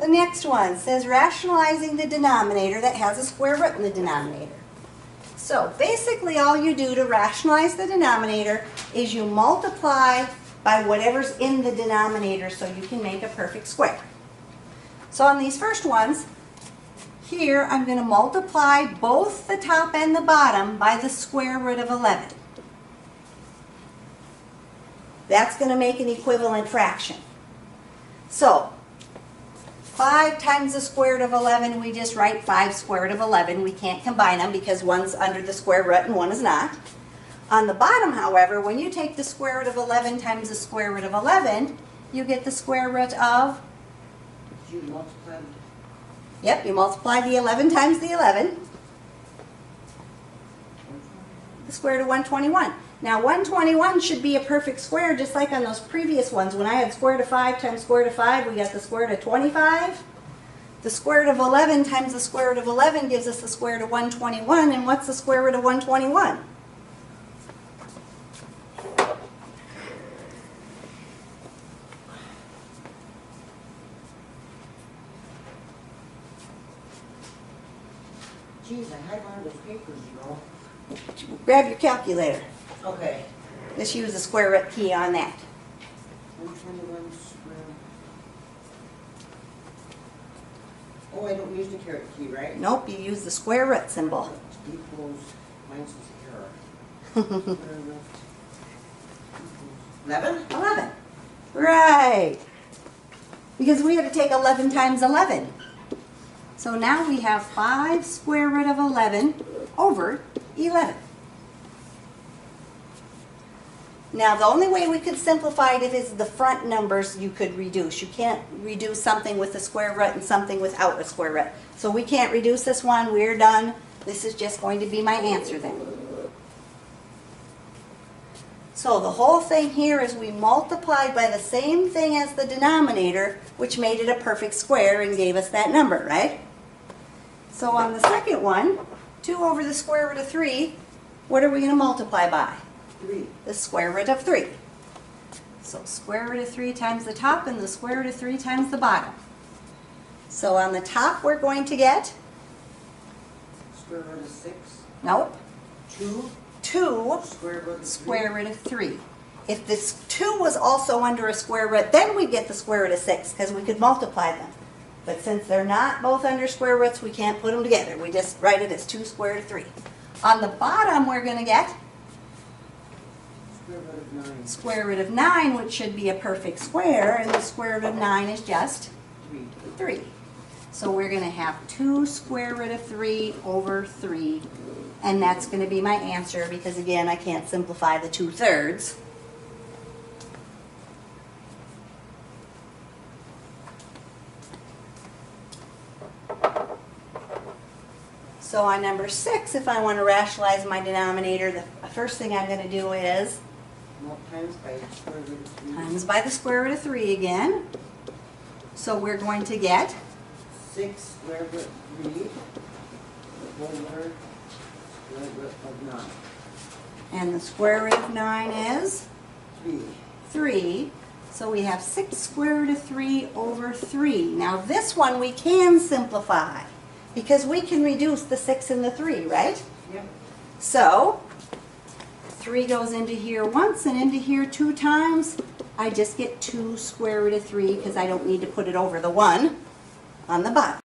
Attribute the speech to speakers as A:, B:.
A: The next one says rationalizing the denominator that has a square root in the denominator. So basically all you do to rationalize the denominator is you multiply by whatever's in the denominator so you can make a perfect square. So on these first ones, here I'm going to multiply both the top and the bottom by the square root of 11. That's going to make an equivalent fraction. So 5 times the square root of 11, we just write 5 square root of 11. We can't combine them because one's under the square root and one is not. On the bottom, however, when you take the square root of 11 times the square root of 11, you get the square root of?
B: You multiplied.
A: Yep, you multiply the 11 times the 11. The square root of 121. Now 121 should be a perfect square just like on those previous ones. When I had square root of 5 times square root of 5, we got the square root of 25. The square root of 11 times the square root of 11 gives us the square root of 121. And what's the square root of 121?
B: Geez, I had one of those papers, you know.
A: Grab your calculator.
B: Okay.
A: Just use the square root key on that.
B: 121 square. Oh, I don't use the caret key, right?
A: Nope, you use the square root symbol.
B: Equals, mine's an error. 11?
A: 11. Right. Because we had to take 11 times 11. So now we have 5 square root of 11 over 11. Now the only way we could simplify it is the front numbers you could reduce. You can't reduce something with a square root and something without a square root. So we can't reduce this one. We're done. This is just going to be my answer then. So the whole thing here is we multiplied by the same thing as the denominator, which made it a perfect square and gave us that number, right? So on the second one, 2 over the square root of 3, what are we going to multiply by?
B: 3.
A: The square root of 3. So square root of 3 times the top and the square root of 3 times the bottom. So on the top we're going to get?
B: Square root of 6.
A: Nope.
B: 2.
A: 2
B: Square root of 3.
A: square root of 3. If this 2 was also under a square root, then we'd get the square root of 6 because we could multiply them. But since they're not both under square roots, we can't put them together. We just write it as 2 square root of 3. On the bottom, we're going to get
B: Square root of 9.
A: square root of 9, which should be a perfect square, and the square root of 9 is just 3. So we're going to have 2 square root of 3 over 3, and that's going to be my answer because, again, I can't simplify the 2/3. So on number 6, if I want to rationalize my denominator, the first thing I'm going to do is
B: Times by the square root of 3.
A: times by the square root of 3 again. So we're going to get
B: 6 square root of 3 over square root of 9.
A: And the square root of 9 is
B: 3.
A: 3. So we have 6 square root of 3 over 3. Now this one we can simplify because we can reduce the 6 and the 3, right?
B: Yep.
A: So 3 goes into here once and into here 2 times. I just get 2 square root of 3 because I don't need to put it over the 1 on the bottom.